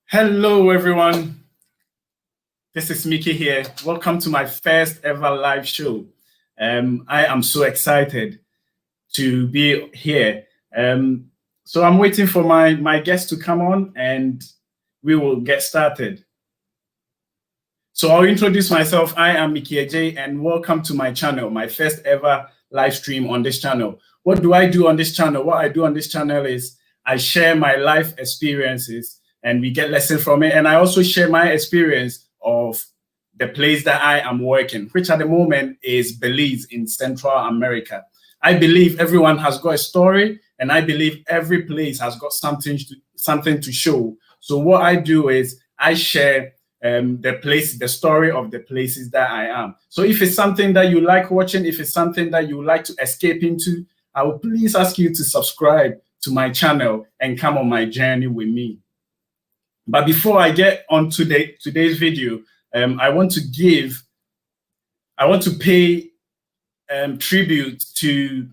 Hello, everyone. This is Mickey here. Welcome to my first ever live show. I am so excited to be here. So I'm waiting for my guest to come on and we will get started. So I'll introduce myself. I am Mickey Agyei and welcome to my channel, my first ever live stream on this channel. What do I do on this channel? What I do on this channel is I share my life experiences and we get lessons from it. And I also share my experience of the place that I am working, which at the moment is Belize in Central America. I believe everyone has got a story, and I believe every place has got something to show. So what I do is I share the story of the places that I am. So if it's something that you like watching, if it's something that you like to escape into, I will please ask you to subscribe to my channel and come on my journey with me. But before I get on to today's video, I want to pay tribute to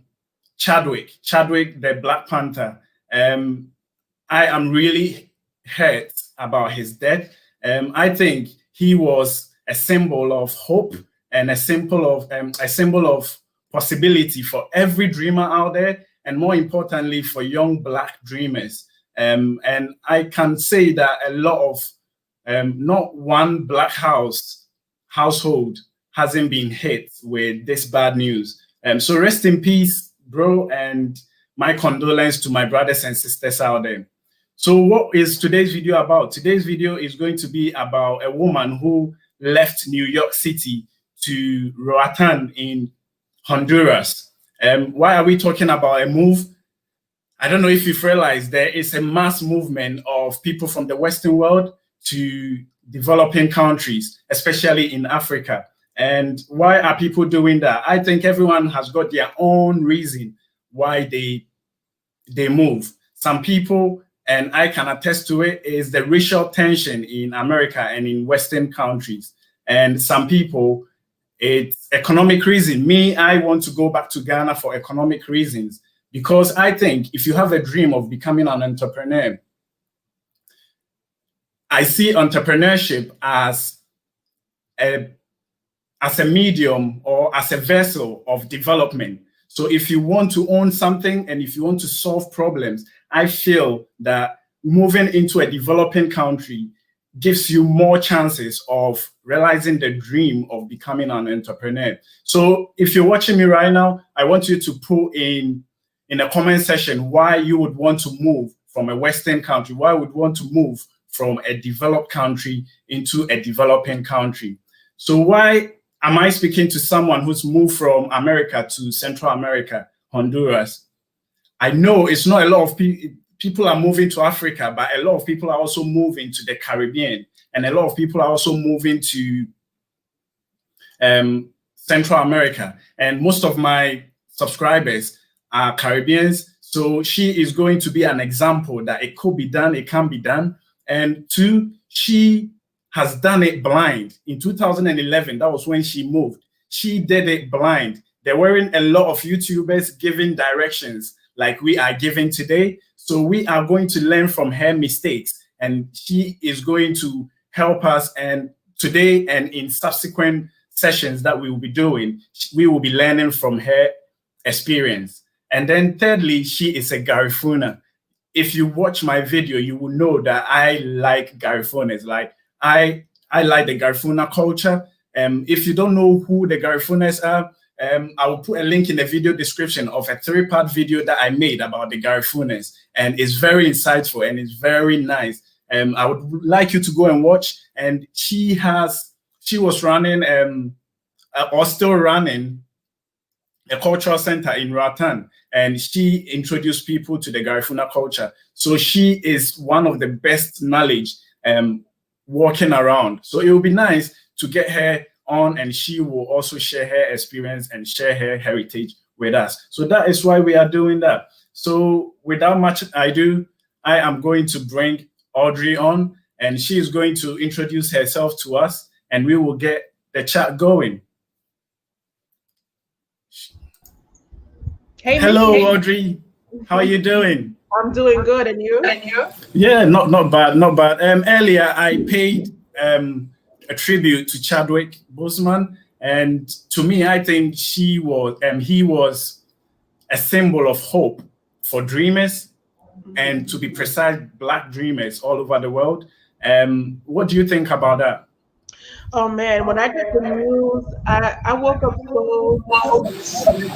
Chadwick, the Black Panther. I am really hurt about his death. I think he was a symbol of hope and a symbol of possibility for every dreamer out there, and more importantly, for young Black dreamers. And I can say that a lot of not one Black household hasn't been hit with this bad news. So rest in peace, bro, and my condolence to my brothers and sisters out there. So what is today's video about? Today's video is going to be about a woman who left New York City to Roatan in Honduras. Why are we talking about a move? I don't know if you've realized there is a mass movement of people from the Western world to developing countries, especially in Africa. And why are people doing that? I think everyone has got their own reason why they move. Some people, and I can attest to it, is the racial tension in America and in Western countries. And some people, it's economic reason. Me, I want to go back to Ghana for economic reasons. Because I think if you have a dream of becoming an entrepreneur, I see entrepreneurship as a medium or as a vessel of development. So if you want to own something and if you want to solve problems, I feel that moving into a developing country gives you more chances of realizing the dream of becoming an entrepreneur. So if you're watching me right now, I want you to put in a comment section why you would want to move from a Western country, why would want to move from a developed country into a developing country. So why am I speaking to someone who's moved from America to Central America, Honduras? I know it's not a lot of people are moving to Africa, but a lot of people are also moving to the Caribbean, and a lot of people are also moving to Central America. And most of my subscribers are Caribbeans. So she is going to be an example that it could be done, it can be done. And two, she has done it blind. In 2011, that was when she moved. She did it blind. There weren't a lot of YouTubers giving directions like we are giving today. So we are going to learn from her mistakes, and she is going to help us. And today and in subsequent sessions that we will be doing, we will be learning from her experience. And then thirdly, she is a Garifuna. If you watch my video, you will know that I like Garifunas. Like I like the Garifuna culture. If you don't know who the Garifunas are, I will put a link in the video description of a 3-part video that I made about the Garifunas, and it's very insightful and it's very nice. I would like you to go and watch. And she was running or still running a cultural center in Roatan, and she introduced people to the Garifuna culture. So she is one of the best knowledge walking around. So it will be nice to get her on, and she will also share her experience and share her heritage with us. So that is why we are doing that. So without much ado, I am going to bring Audrey on, and she is going to introduce herself to us, and we will get the chat going. Hey, hello, Mickey. Audrey. How are you doing? I'm doing good, and you? Yeah, not bad, not bad. Earlier I paid a tribute to Chadwick Boseman, and to me, I think he was a symbol of hope for dreamers, and to be precise, Black dreamers all over the world. What do you think about that? Oh man, when I got the news, I woke up so sad,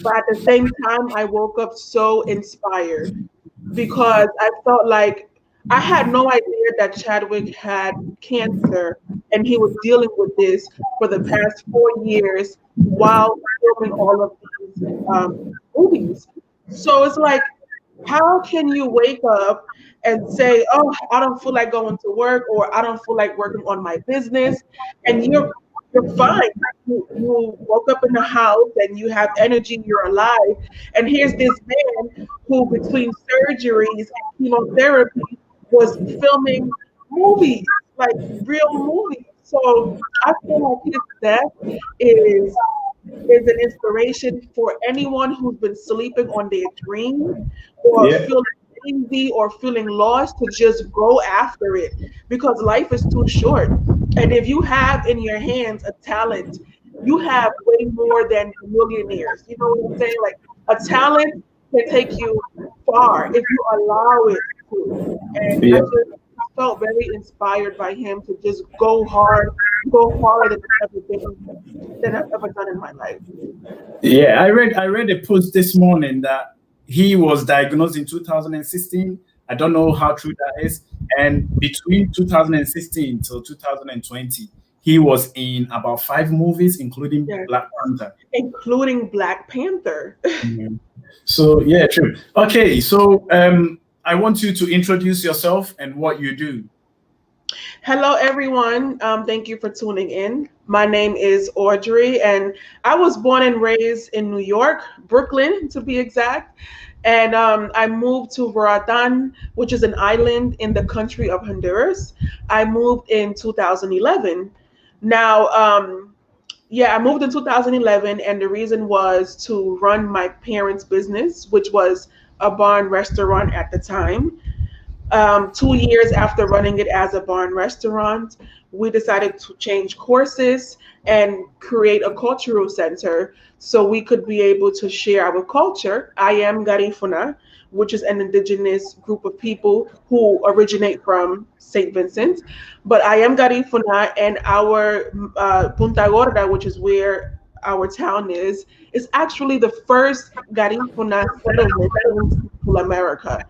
but at the same time, I woke up so inspired because I felt like I had no idea that Chadwick had cancer and he was dealing with this for the past 4 years while filming all of these movies. So it's like, how can you wake up and say, "Oh, I don't feel like going to work," or "I don't feel like working on my business," and you're fine. You woke up in the house and you have energy. You're alive. And here's this man who, between surgeries and chemotherapy, was filming movies, like real movies. So I feel like his death is is an inspiration for anyone who's been sleeping on their dream or Yeah. feeling lazy or feeling lost to just go after it because life is too short. And if you have in your hands a talent, you have way more than millionaires. You know what I'm saying? Like a talent can take you far if you allow it to. And I Yeah. just felt very inspired by him to just go hard, go harder than I've ever done in my life. Yeah, I read a post this morning that he was diagnosed in 2016. I don't know how true that is. And between 2016 till 2020, he was in about 5 movies, including Yeah, Black Panther. including Black Panther. Mhm. So yeah, true. Okay, so I want you to introduce yourself and what you do. Hello, everyone. Thank you for tuning in. My name is Audrey, and I was born and raised in New York, Brooklyn to be exact. And I moved to Roatan, which is an island in the country of Honduras. I moved in 2011. Now, yeah, I moved in 2011, and the reason was to run my parents' business, which was a bar and restaurant at the time. 2 years after running it as a bar and restaurant, we decided to change courses and create a cultural center so we could be able to share our culture. I am Garifuna, which is an indigenous group of people who originate from St. Vincent. But I am Garifuna, and our Punta Gorda, which is where our town is actually the first Garifuna settlement in Central America.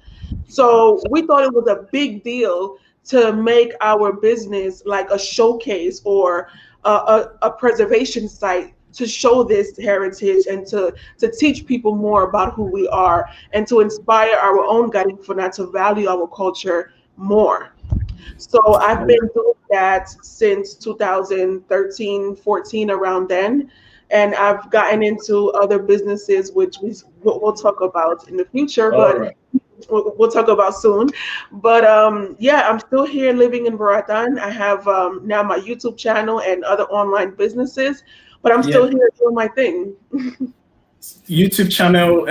So we thought it was a big deal to make our business like a showcase or a preservation site to show this heritage and to teach people more about who we are and to inspire our own Garifuna to value our culture more. So I've been doing that since 2013, 14, around then. And I've gotten into other businesses, which we'll talk about in the future. All But right. we'll talk about soon. But yeah, I'm still here living in Roatan. I have now my YouTube channel and other online businesses, but I'm Yeah. still here doing my thing. YouTube channel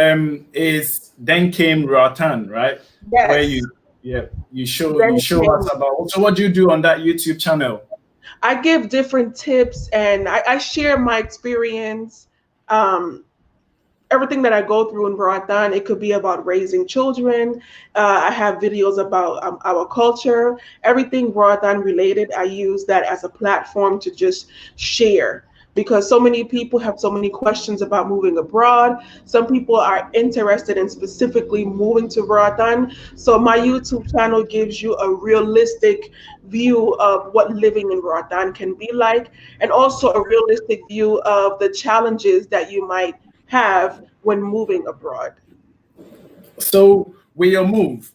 is Then Came Roatan, right? Where Yes. you Then show us about, so what do you do on that YouTube channel? I give different tips and I share my experience. Um, Everything that I go through in Roatan, it could be about raising children. I have videos about our culture, everything Roatan related. I use that as a platform to just share because so many people have so many questions about moving abroad. Some people are interested in specifically moving to Roatan. So my YouTube channel gives you a realistic view of what living in Roatan can be like, and also a realistic view of the challenges that you might have when moving abroad. So with your move,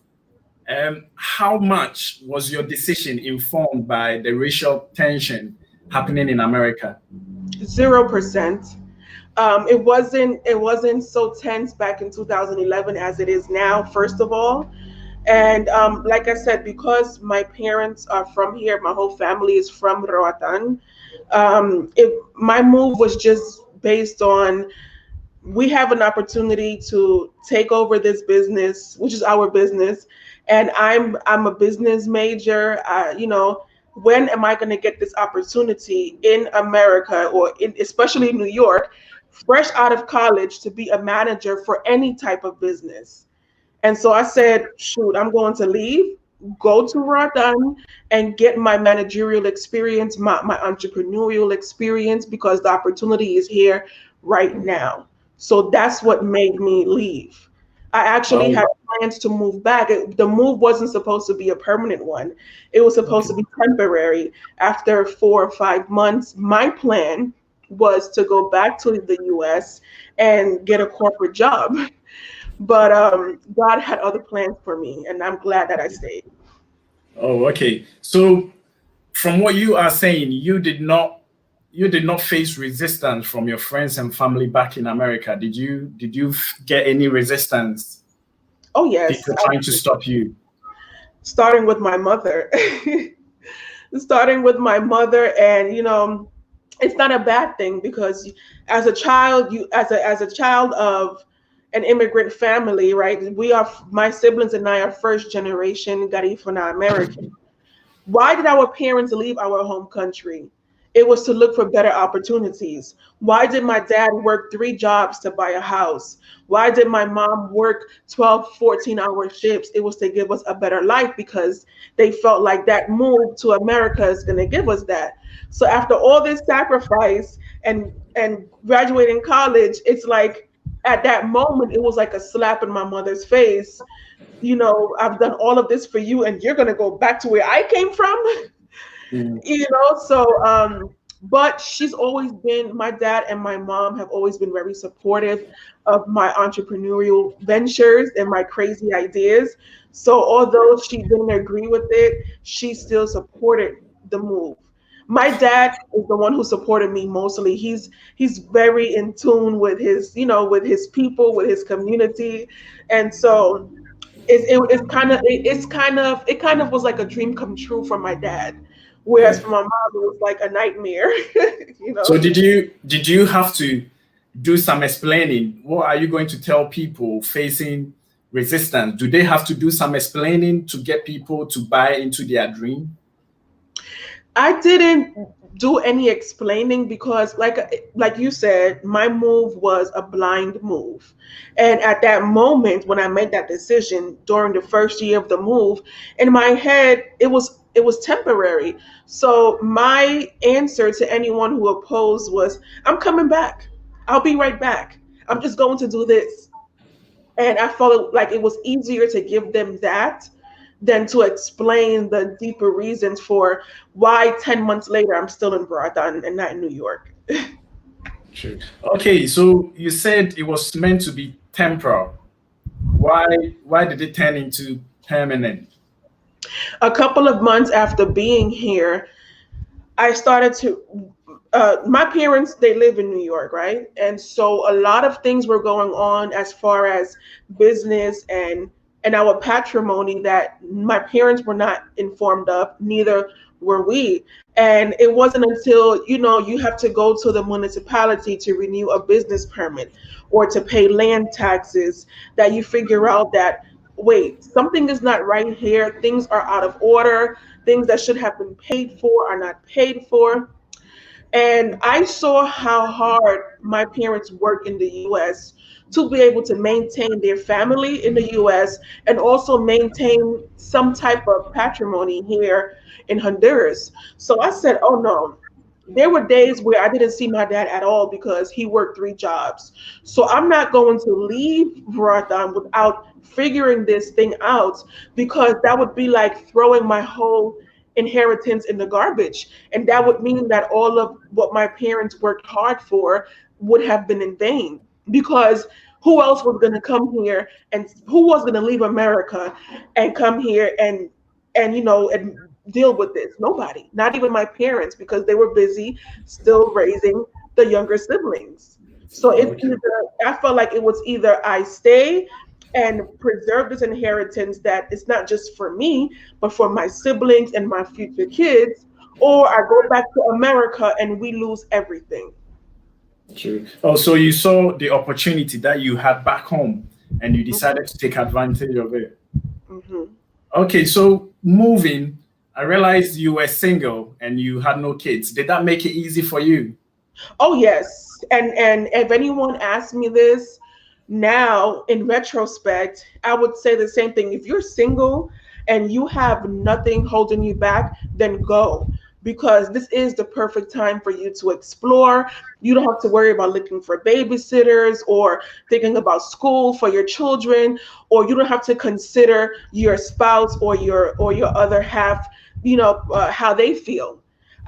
how much was your decision informed by the racial tension happening in America? 0%. It wasn't so tense back in 2011 as it is now, first of all. And like I said, because my parents are from here, my whole family is from Roatan. If my move was just based on we have an opportunity to take over this business, which is our business, and I'm a business major. When am I going to get this opportunity in America or especially New York, fresh out of college, to be a manager for any type of business? And so I said, shoot, I'm going to leave, go to Roatan and get my managerial experience, my entrepreneurial experience, because the opportunity is here right now. So that's what made me leave. I actually Oh, had plans to move back. The move wasn't supposed to be a permanent one. It was supposed okay. to be temporary. After 4 or 5 months, my plan was to go back to the US and get a corporate job. But God had other plans for me, and I'm glad that I stayed. Oh, okay. So from what you are saying, you did not face resistance from your friends and family back in America. Did you get any resistance? Oh yes, People trying to stop you? starting with my mother. Starting with my mother, and it's not a bad thing, because as a child, you as a child of an immigrant family, right? My siblings and I are first generation Garifuna American. Why did our parents leave our home country? It was to look for better opportunities. Why did my dad work 3 jobs to buy a house? Why did my mom work 12, 14-hour shifts? It was to give us a better life, because they felt like that move to America is going to give us that. So after all this sacrifice and graduating college, it's like at that moment, it was like a slap in my mother's face. I've done all of this for you, and you're going to go back to where I came from. Mm, But she's always been, my dad and my mom have always been very supportive of my entrepreneurial ventures and my crazy ideas. So although she didn't agree with it, she still supported the move. My dad is the one who supported me mostly. He's very in tune with with his people, with his community. And so it kind of was like a dream come true for my dad, whereas yeah. for my mom it was like a nightmare. you So know did you have to do some explaining? What are you going to tell people facing resistance? Do they have to do some explaining to get people to buy into their dream? I didn't do any explaining, because like you said, my move was a blind move. And at that moment when I made that decision during the first year of the move, in my head it was temporary. So my answer to anyone who opposed was, I'm coming back. I'll be right back. I'm just going to do this. And I felt like it was easier to give them that than to explain the deeper reasons for why 10 months later I'm still in Roatan and not in New York. True. Okay, so you said it was meant to be temporal. Why did it turn into permanent? A couple of months after being here, I started to. My parents, they live in New York, right? And so a lot of things were going on as far as business and our patrimony that my parents were not informed of, neither were we. And it wasn't until, you have to go to the municipality to renew a business permit or to pay land taxes, that you figure out that, wait, something is not right here. Things are out of order. Things that should have been paid for are not paid for. And I saw how hard my parents work in the US to be able to maintain their family in the US and also maintain some type of patrimony here in Honduras. So I said, oh no. There were days where I didn't see my dad at all because he worked 3 jobs. So I'm not going to leave Roatan without figuring this thing out, because that would be like throwing my whole inheritance in the garbage. And that would mean that all of what my parents worked hard for would have been in vain, because who else was going to come here, and who was going to leave America and come here and deal with this? Nobody, not even my parents, because they were busy still raising the younger siblings. So Okay. I felt like it was either I stay and preserve this inheritance that it's not just for me, but for my siblings and my future kids, or I go back to America and we lose everything. True. Oh, so you saw the opportunity that you had back home and you decided to take advantage of it. Mm-hmm. Okay, so moving, I realized you were single and you had no kids. Did that make it easy for you? Oh yes, and if anyone asks me this now in retrospect, I would say the same thing. If you're single and you have nothing holding you back, then go, because this is the perfect time for you to explore. You don't have to worry about looking for babysitters or thinking about school for your children, or you don't have to consider your spouse or your other half, how they feel.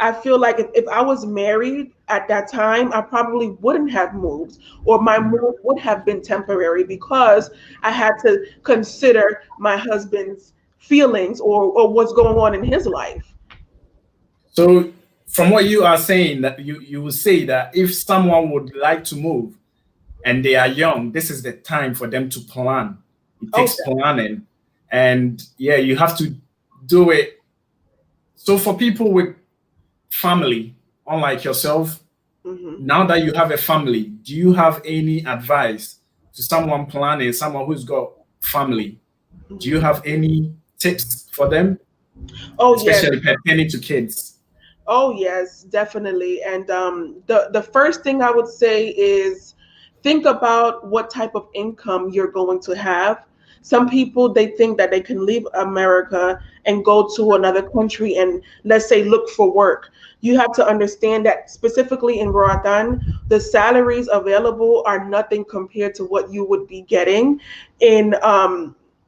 I feel like if I was married at that time, I probably wouldn't have moved, or my move would have been temporary because I had to consider my husband's feelings or what's going on in his life. So, from what you are saying, that you will say that if someone would like to move and they are young, this is the time for them to plan. It Oh, takes planning, and yeah, you have to do it. So, for people with family, unlike yourself, hmm now that you have a family, do you have any advice to someone planning, someone who's got family? Do you hmm have any tips for them, oh yes. especially pertaining to kids? Oh yes, definitely. And the first thing I would say is think about what type of income you're going to have. Some people, they think that they can leave America and go to another country and, let's say, look for work. You have to understand that specifically in Roatan, the salaries available are nothing compared to what you would be getting in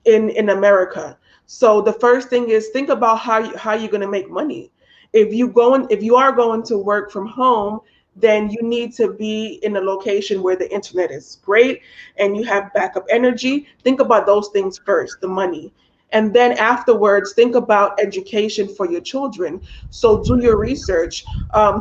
in America. So the first thing is think about how you're going to make money. If you are going to work from home, then you need to be in a location where the internet is great and you have backup energy. Think about those things first, the money. And then afterwards, think about education for your children. So do your research.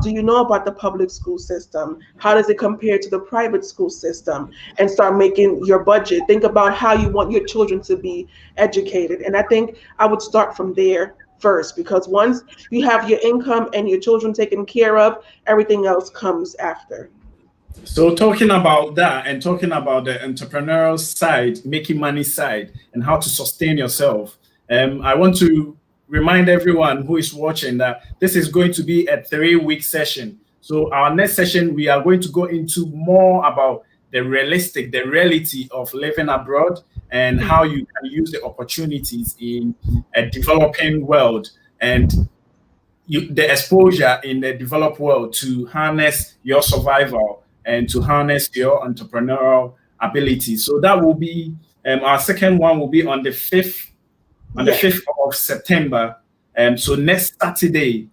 Do you know about the public school system? How does it compare to the private school system? And start making your budget. Think about how you want your children to be educated. And I think I would start from there first, because once you have your income and your children taken care of, everything else comes after. So, talking about that and talking about the entrepreneurial side, making money side, and how to sustain yourself, I want to remind everyone who is watching that this is going to be a 3 week session. So, our next session, we are going to go into more about the reality of living abroad and how you can use the opportunities in a developing world and the exposure in the developed world to harness your survival and to harness your entrepreneurial ability. So that will be our second one will be on the 5th Yes. of September. So next Saturday,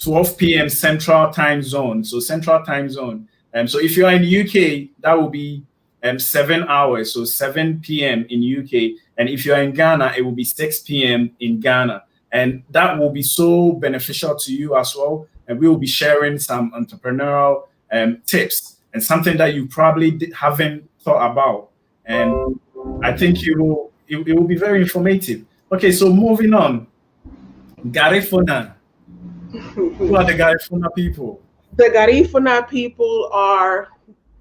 12 p.m. Central Time Zone. So Central Time Zone. So if you're in UK, that will be 7 hours, so 7 p.m. in UK. And if you're in Ghana, it will be 6 p.m. in Ghana. And that will be so beneficial to you as well. And we will be sharing some entrepreneurial tips and something that you probably haven't thought about. And I think it will be very informative. Okay, so moving on. Garifuna. Who are the Garifuna people? The Garifuna people are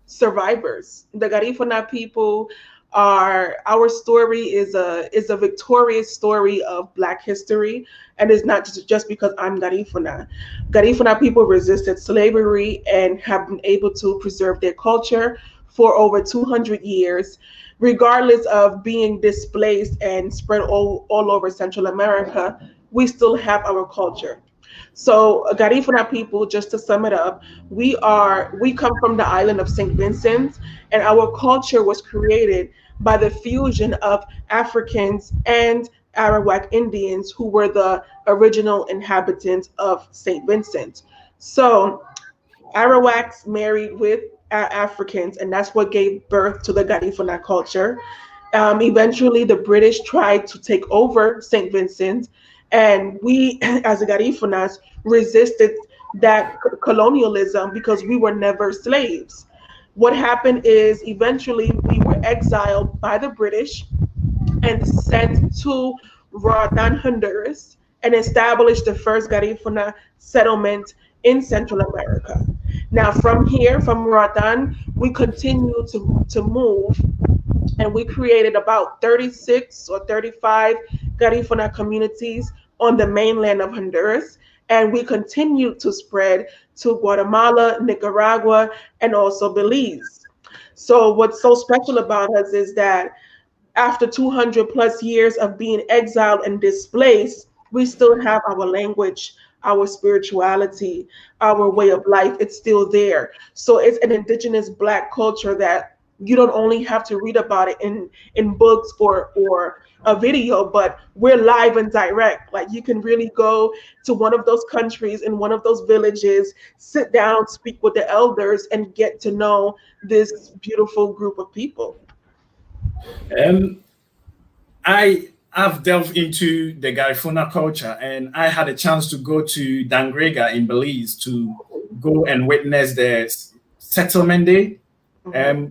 survivors. The Garifuna people are our story is a victorious story of Black history, and it's not just because I'm Garifuna. Garifuna people resisted slavery and have been able to preserve their culture for over 200 years, regardless of being displaced and spread all over Central America. We still have our culture. So Garifuna people, just to sum it up, we come from the island of St. Vincent, and our culture was created by the fusion of Africans and Arawak Indians, who were the original inhabitants of St. Vincent. So Arawaks married with Africans, and that's what gave birth to the Garifuna culture. Eventually, the British tried to take over St. Vincent, and we, as the Garifunas, resisted that colonialism because we were never slaves. What happened is eventually we were exiled by the British and sent to Roatan, Honduras, and established the first Garifuna settlement in Central America. Now, from here, from Roatan, we continue to move, and we created about 36 or 35 Garifuna communities on the mainland of Honduras. And we continue to spread to Guatemala, Nicaragua, and also Belize. So, what's so special about us is that after 200 plus years of being exiled and displaced, we still have our language, our spirituality, our way of life. It's still there. So it's an indigenous Black culture that you don't only have to read about it in books or a video, but we're live and direct. Like you can really go to one of those countries in one of those villages, sit down, speak with the elders, and get to know this beautiful group of people. Um, I have delved into the Garifuna culture, and I had a chance to go to Dangrega in Belize to go and witness the settlement day.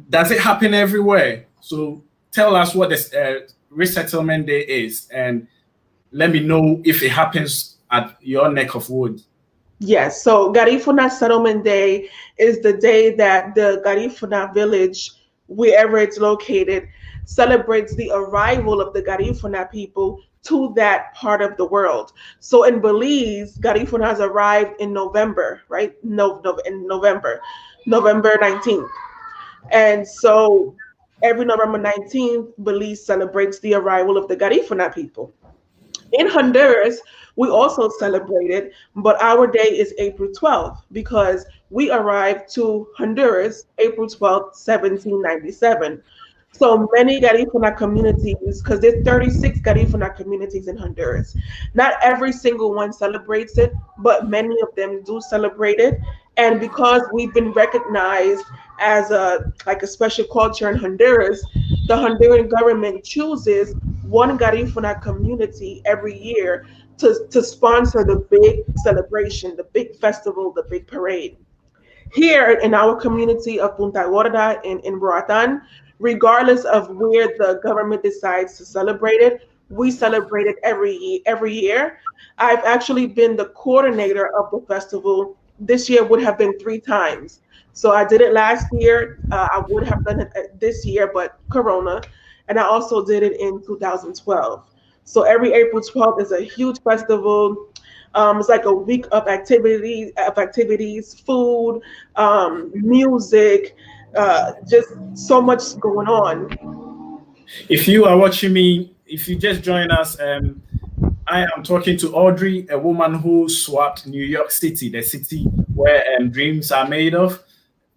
Does it happen everywhere? So tell us what the resettlement day is, and let me know if it happens at your neck of wood. Yes, so Garifuna Settlement Day is the day that the Garifuna village, wherever it's located, celebrates the arrival of the Garifuna people to that part of the world. So in Belize, Garifuna has arrived in November, right? No, in November, November 19th. And so every November 19th, Belize celebrates the arrival of the Garifuna people. In Honduras, we also celebrated, but our day is April 12th because we arrived to Honduras April 12th, 1797. So many Garifuna communities, because there's 36 Garifuna communities in Honduras. Not every single one celebrates it, but many of them do celebrate it. And because we've been recognized as a special culture in Honduras, the Honduran government chooses one Garifuna community every year to sponsor the big celebration, the big festival, the big parade. Here in our community of Punta Gorda in Roatan, regardless of where the government decides to celebrate it, we celebrate it every year. I've actually been the coordinator of the festival. This year would have been 3 times. So I did it last year. I would have done it this year, but Corona. And I also did it in 2012. So every April 12th is a huge festival. It's like a week of activities, food, music, just so much going on. If you are watching me, if you just join us, I am talking to Audrey, a woman who swapped New York City, the city where dreams are made of,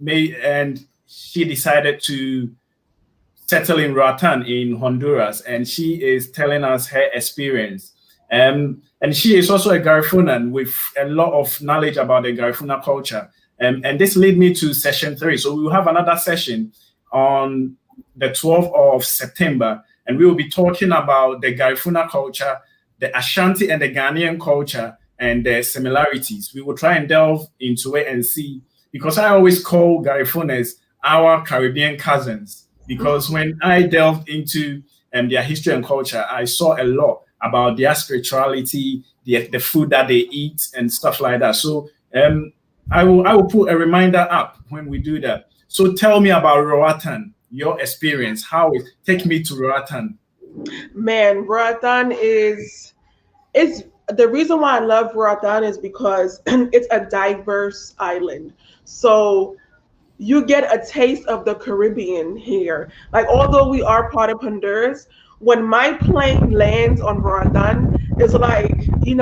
and she decided to settle in Roatan in Honduras, and she is telling us her experience. And she is also a Garifunan with a lot of knowledge about the Garifuna culture. And this led me to session 3. So we will have another session on the 12th of September, and we will be talking about the Garifuna culture, the Ashanti and the Ghanaian culture, and their similarities. We will try and delve into it and see, because I always call Garifunas our Caribbean cousins, because when I delved into their history and culture, I saw a lot about their spirituality, the food that they eat, and stuff like that. So I will put a reminder up when we do that. So tell me about Roatan, your experience. Take me to Roatan. Man, Roatan is the reason why I love Roatan is because it's a diverse island. So you get a taste of the Caribbean here. Like, although we are part of Honduras, when my plane lands on Roatan, it's like, you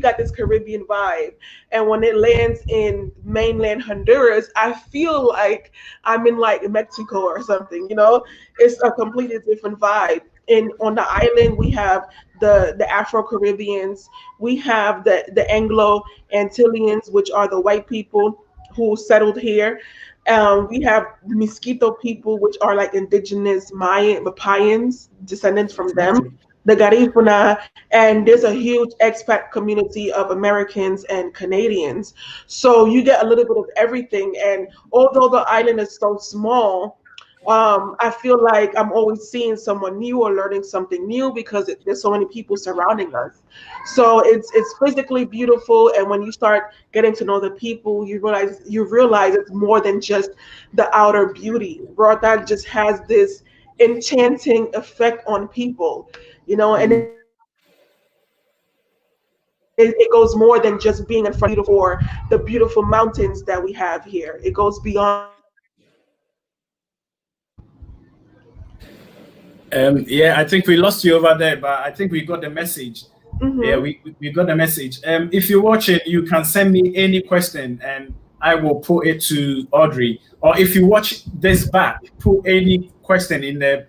got this Caribbean vibe. And when it lands in mainland Honduras, I feel like I'm in like Mexico or something, It's a completely different vibe. And on the island, we have the Afro-Caribbeans, we have the Anglo-Antillians, which are the white people who settled here. We have Mosquito people, which are like indigenous Mayan, Mapayans, descendants from them, the Garifuna, and there's a huge expat community of Americans and Canadians. So you get a little bit of everything. And although the island is so small, I feel like I'm always seeing someone new or learning something new because there's so many people surrounding us. So it's physically beautiful, and when you start getting to know the people, you realize it's more than just the outer beauty. Roatan just has this enchanting effect on people, and Mm. it goes more than just being in front of or the beautiful mountains that we have here. It goes beyond that. Yeah, I think we lost you over there, but I think we got the message. Yeah, Hmm. we got the message. If you watch it, you can send me any question and I will put it to Audrey. Or if you watch this back, put any question in the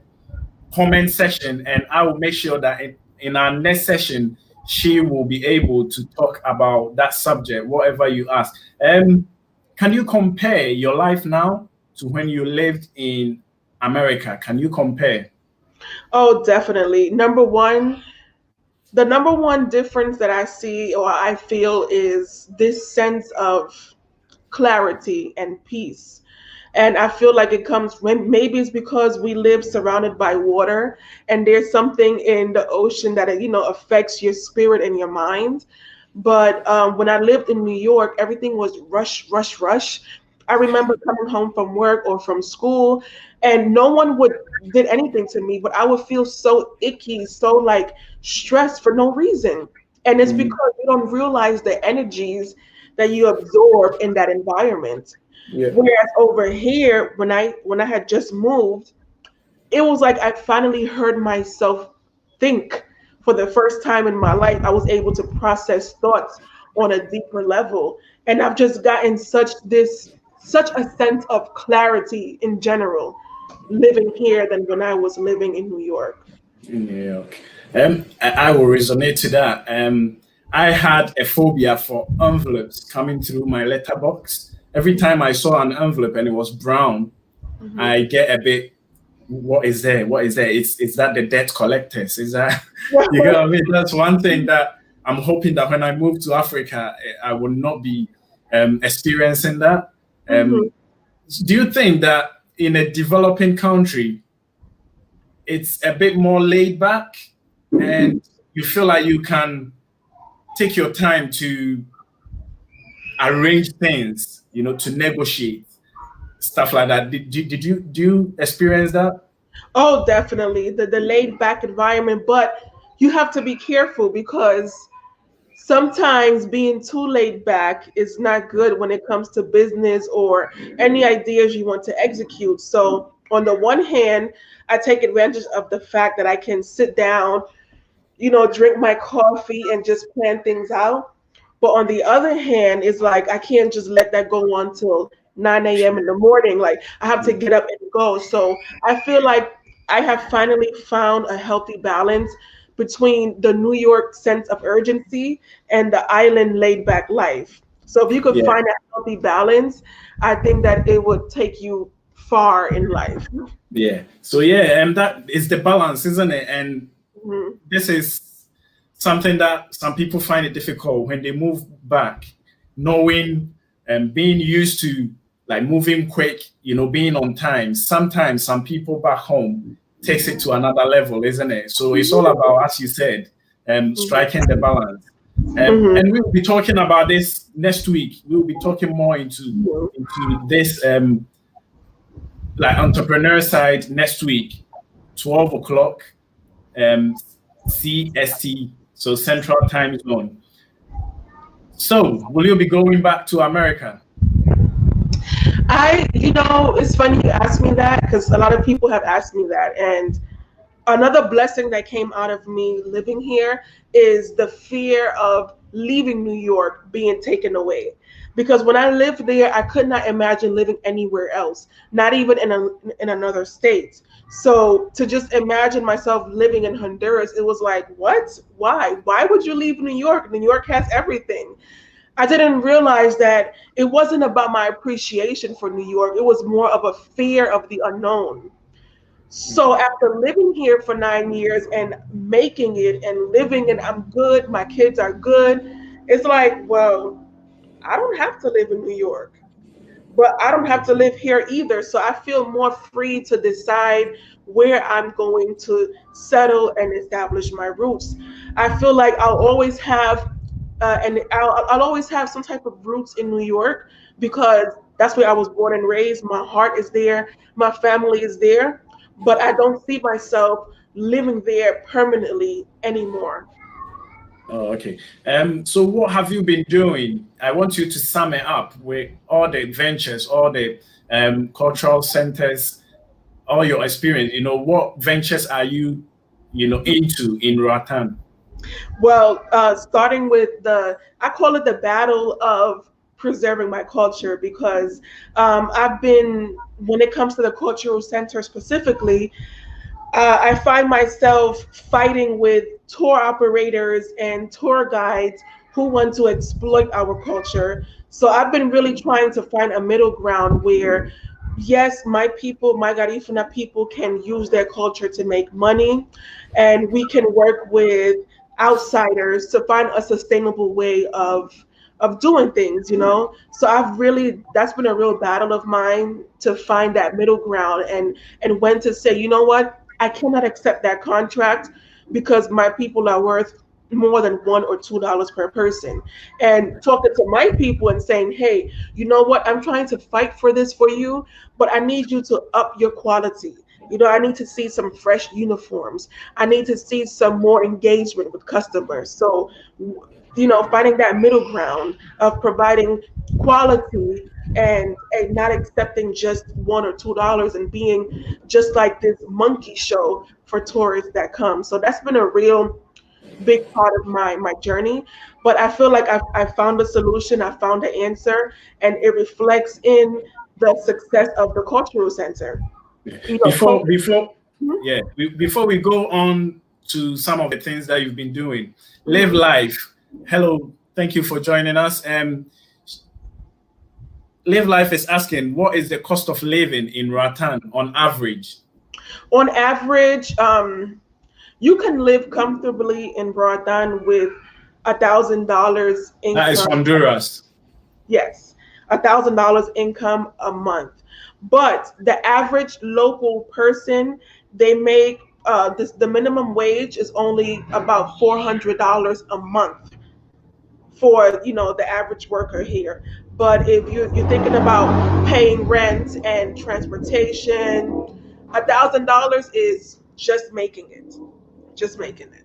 comment section and I will make sure that in our next session, she will be able to talk about that subject, whatever you ask. Can you compare your life now to when you lived in America? Can you compare? Oh, definitely. The number one difference that I see or I feel is this sense of clarity and peace. And I feel like it comes when maybe it's because we live surrounded by water, and there's something in the ocean that affects your spirit and your mind. But when I lived in New York, everything was rush, rush, rush. I remember coming home from work or from school, and no one would did anything to me, but I would feel so icky, so like stressed for no reason. And it's Mhm. because you don't realize the energies that you absorb in that environment. Yeah. Whereas over here, when I had just moved, it was like I finally heard myself think for the first time in my life. I was able to process thoughts on a deeper level. And I've just gotten such a sense of clarity in general living here than when I was living in New York. In New York. I will resonate to that. I had a phobia for envelopes coming through my letterbox. Every time I saw an envelope and it was brown, Hmm. I get a bit, what is there? What is there? Is that the debt collectors? Is that, you know what I mean? That's one thing that I'm hoping that when I move to Africa, I will not be experiencing that. Hmm. Um, do you think that in a developing country, it's a bit more laid back and you feel like you can take your time to arrange things, to negotiate stuff like that? Did you experience that? Oh, definitely the laid back environment, but you have to be careful because sometimes being too laid back is not good when it comes to business or any ideas you want to execute. So, on the one hand, I take advantage of the fact that I can sit down, drink my coffee and just plan things out. But on the other hand, it's like I can't just let that go on till 9 a.m. in the morning. Like I have to Yeah. get up and go. So I feel like I have finally found a healthy balance between the New York sense of urgency and the island laid back life. So if you could Yeah. find a healthy balance, I think that it would take you far in life. Yeah. So yeah, and that is the balance, isn't it? And Mhm. this is something that some people find it difficult when they move back, knowing and being used to like moving quick, being on time. Sometimes some people back home takes it to another level, isn't it? So it's all about, as you said, striking the balance. And Mhm. we will be talking about this next week. We will be talking more into this like entrepreneur side next week, 12 o'clock um, CST, so Central Time Zone. So, will you be going back to America? It's funny you asked me that because a lot of people have asked me that. And another blessing that came out of me living here is the fear of leaving New York being taken away. Because when I lived there, I could not imagine living anywhere else, not even in another state. So to just imagine myself living in Honduras, it was like, what? Why? Why would you leave New York? New York has everything. I didn't realize that it wasn't about my appreciation for New York. It was more of a fear of the unknown. So after living here for 9 years and making it and living and I'm good, my kids are good, it's like, well, I don't have to live in New York. but I don't have to live here either. So I feel more free to decide where I'm going to settle and establish my roots. I feel like I'll always have some type of roots in New York because that's where I was born and raised. My heart is there, my family is there, but I don't see myself living there permanently anymore. Oh, okay. So what have you been doing? I want you to sum it up with all the ventures, all the cultural centers, all your experience. What ventures are you, into in Roatan? Well, starting with I call it the battle of preserving my culture because when it comes to the cultural center specifically, I find myself fighting with tour operators and tour guides who want to exploit our culture. So I've been really trying to find a middle ground where, yes, my people, my Garifuna people can use their culture to make money, and we can work with outsiders to find a sustainable way of doing things, you know. So that's been a real battle of mine to find that middle ground and when to say, you know what, I cannot accept that contract because my people are worth more than $1 or $2 per person. And talking to my people and saying, hey, you know what, I'm trying to fight for this for you, but I need you to up your quality. You know, I need to see some fresh uniforms. I need to see some more engagement with customers. So, you know, finding that middle ground of providing quality and not accepting just $1 or $2 and being just like this monkey show for tourists that come. So that's been a real big part of my journey. But I feel like I found a solution, I found an answer, and it reflects in the success of the cultural center. You know, Before culture. before Mhm, yeah, before we go on to some of the things that you've been doing, live mhm. life. Hello, thank you for joining us. Live life is asking, what is the cost of living in Roatan on average? On average, you can live comfortably in Roatan with $1,000 That is income. Honduras. Yes, $1,000 income a month. But the average local person, they make the minimum wage is only about $400 a month for, you know, the average worker here. But if you're thinking about paying rent and transportation, $1,000 is just making it, just making it.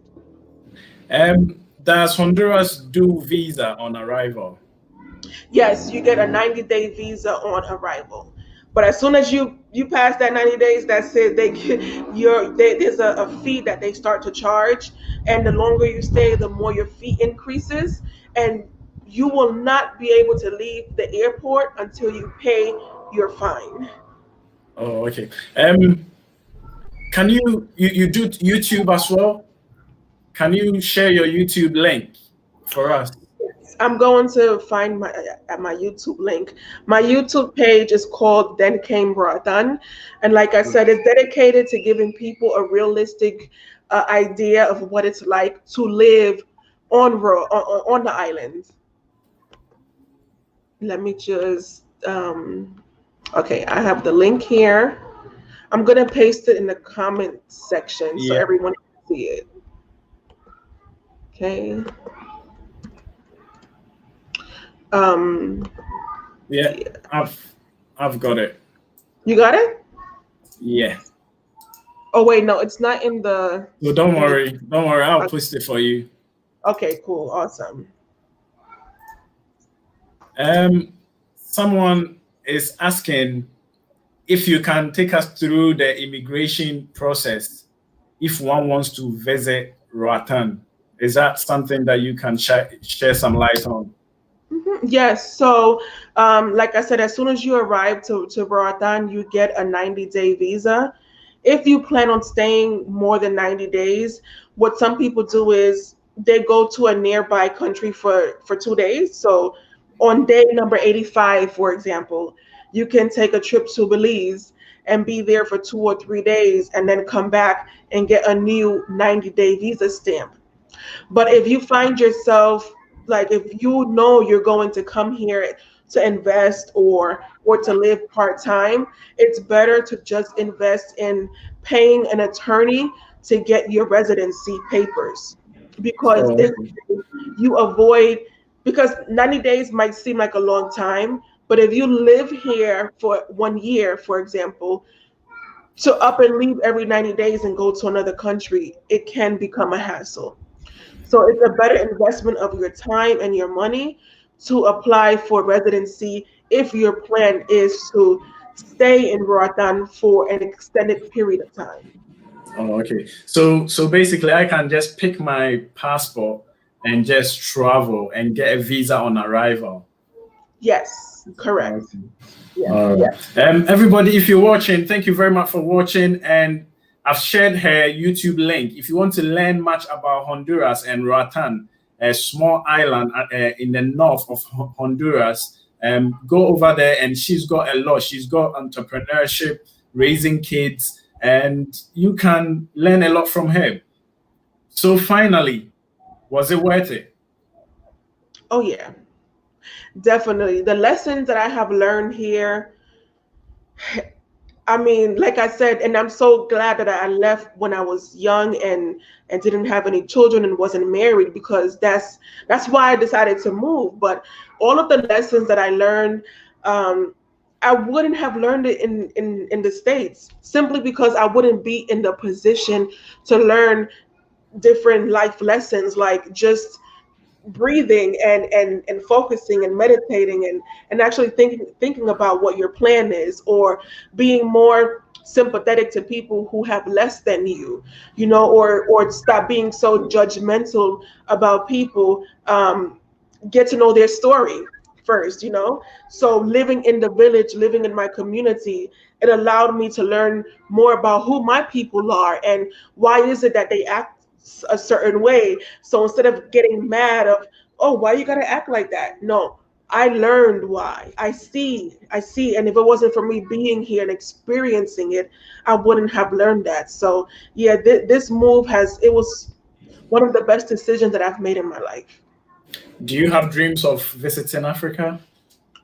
Does Honduras do visa on arrival? Yes, you get a 90-day visa on arrival. But as soon as you pass that 90 days, that's it. They get there's a fee that they start to charge, and the longer you stay, the more your fee increases, and you will not be able to leave the airport until you pay your fine. Oh, okay. Can you do YouTube as well? Can you share your YouTube link for us? I'm going to find my YouTube link. My YouTube page is called Then Came Roatan, and like I said, it's dedicated to giving people a realistic idea of what it's like to live on the island. Let me just okay, I have the link here. I'm gonna paste it in the comment section so Yeah, everyone can see it. Okay. Um, yeah. yeah. I've got it. You got it? Yeah. Oh wait, no, it's not in the So don't in the worry. Don't worry. I'll post it for you. okay, cool, awesome. Someone is asking if you can take us through the immigration process if one wants to visit Roatan. Is that something that you can share some light on? Yes, so like I said, as soon as you arrive to Roatan, you get a 90-day visa. If you plan on staying more than 90 days, what some people do is they go to a nearby country for 2 days. So on day number 85, for example, you can take a trip to Belize and be there for 2 or 3 days and then come back and get a new 90-day visa stamp. But if you find yourself, like, if you know you're going to come here to invest or to live part-time, it's better to just invest in paying an attorney to get your residency papers. Because Oh, this okay. you avoid, because 90 days might seem like a long time, but if you live here for 1 year, for example, to up and leave every 90 days and go to another country, it can become a hassle. So it's a better investment of your time and your money to apply for residency if your plan is to stay in Roatan for an extended period of time. Oh, okay. So basically, I can just pick my passport and just travel and get a visa on arrival. Yes, correct. Okay. Yes. All right. Everybody, if you're watching, thank you very much for watching. And I've shared her YouTube link. If you want to learn much about Honduras and Roatan, a small island in the north of Honduras, go over there. And she's got a lot. She's got entrepreneurship, raising kids, and you can learn a lot from her. So finally, was it worth it? Oh, yeah, definitely. The lessons that I have learned here, I mean, like I said, and I'm so glad that I left when I was young and didn't have any children and wasn't married, because that's why I decided to move. But all of the lessons that I learned, um, I wouldn't have learned it in the States, simply because I wouldn't be in the position to learn different life lessons, like just breathing and focusing and meditating and actually thinking about what your plan is, or being more sympathetic to people who have less than you know, or stop being so judgmental about people. Get to know their story first, you know. So living in the village, living in my community, it allowed me to learn more about who my people are and why is it that they act a certain way. So instead of getting mad of, oh, why you gotta act like that, no, I learned why. I see, and if it wasn't for me being here and experiencing it, I wouldn't have learned that. So yeah, this move it was one of the best decisions that I've made in my life. Do you have dreams of visiting Africa?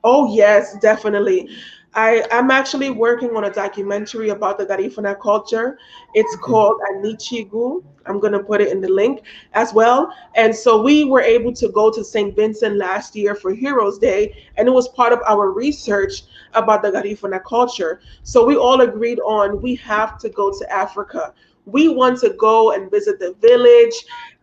Oh yes, definitely. I'm actually working on a documentary about the Garifuna culture. It's called Anichigu. I'm gonna put it in the link as well. And so we were able to go to St. Vincent last year for Heroes Day, and it was part of our research about the Garifuna culture. So we all agreed on we have to go to Africa. We want to go and visit the village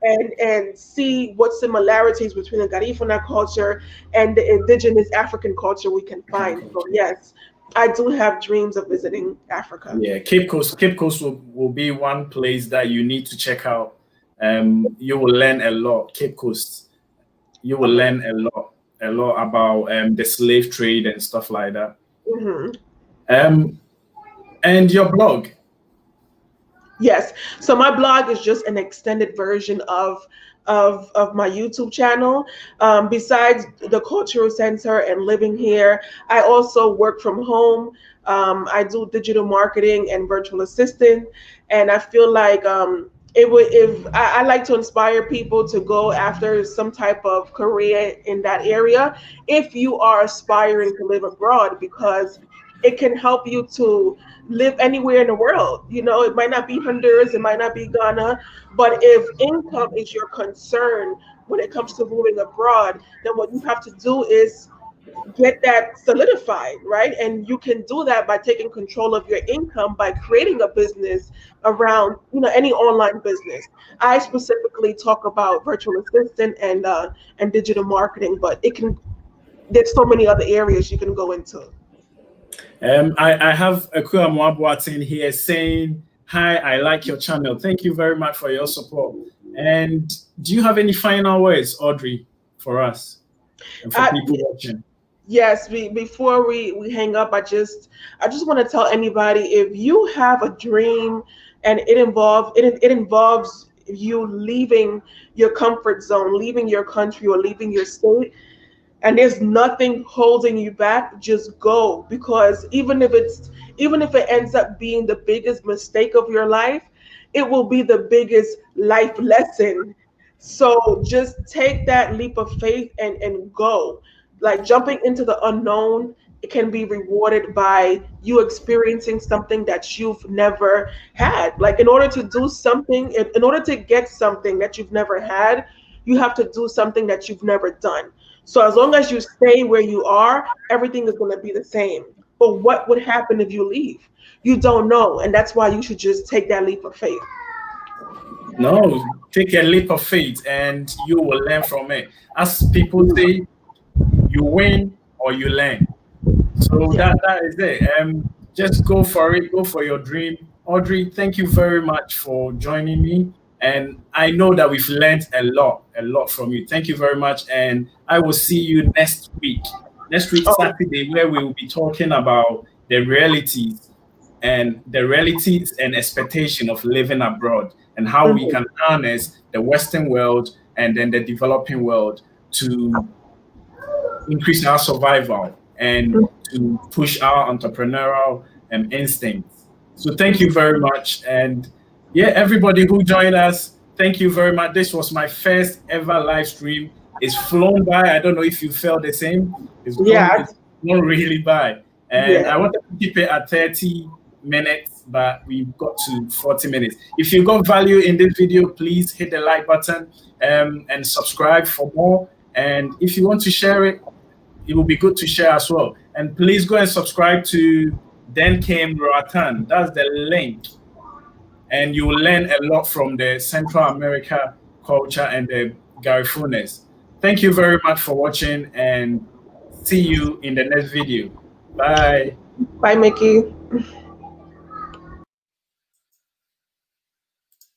and see what similarities between the Garifuna culture and the indigenous African culture we can African find. So culture. yes, I do have dreams of visiting Africa. Yeah, Cape Coast. Cape Coast will be one place that you need to check out. You will learn a lot. Cape Coast. You will Okay. learn a lot about the slave trade and stuff like that. Hmm. Um, and your blog. Yes. So my blog is just an extended version of my YouTube channel. Besides the cultural center and living here, I also work from home. I do digital marketing and virtual assistant, and I feel like it would if I like to inspire people to go after some type of career in that area if you are aspiring to live abroad, because it can help you to live anywhere in the world. You know, it might not be Honduras, it might not be Ghana, but if income is your concern when it comes to moving abroad, then what you have to do is get that solidified, right? And you can do that by taking control of your income by creating a business around, you know, any online business. I specifically talk about virtual assistant and digital marketing, but it can there's so many other areas you can go into. I have Akua Mwabwatin here saying, "Hi, I like your channel. Thank you very much for your support." And do you have any final words, Audrey, for us and for Uh, people watching? Yes, before we hang up, I just want to tell anybody, if you have a dream and it involves you leaving your comfort zone, leaving your country or leaving your state, and there's nothing holding you back, just go. Because even if it ends up being the biggest mistake of your life, it will be the biggest life lesson. So just take that leap of faith and go. like jumping into the unknown, it can be rewarded by you experiencing something that you've never had. Like in order to do something, in order to get something that you've never had, you have to do something that you've never done. So as long as you stay where you are, everything is going to be the same. But what would happen if you leave? You don't know, and that's why you should just take that leap of faith. No, take a leap of faith and you will learn from it. As people say, you win or you learn. So Yeah. that is it. Just go for it. Go for your dream. Audrey, thank you very much for joining me. And I know that we've learned a lot from you. Thank you very much. And I will see you next week. Next week, Oh, Saturday, where we will be talking about the realities and expectation of living abroad and how we mhm. can harness the Western world and then the developing world to increase our survival and to push our entrepreneurial instincts. So thank you very much. And yeah, everybody who joined us, thank you very much. This was my first ever live stream. It's flown by. I don't know if you felt the same. Yeah, It's gone really by. And yeah. I wanted to keep it at 30 minutes, but we've got to 40 minutes. If you got value in this video, please hit the like button and subscribe for more. And if you want to share it, it will be good to share as well. And please go and subscribe to Then Came Roatan. That's the link. And you will learn a lot from the Central America culture and the Garifunas. Thank you very much for watching and see you in the next video. Bye. Bye, Mickey.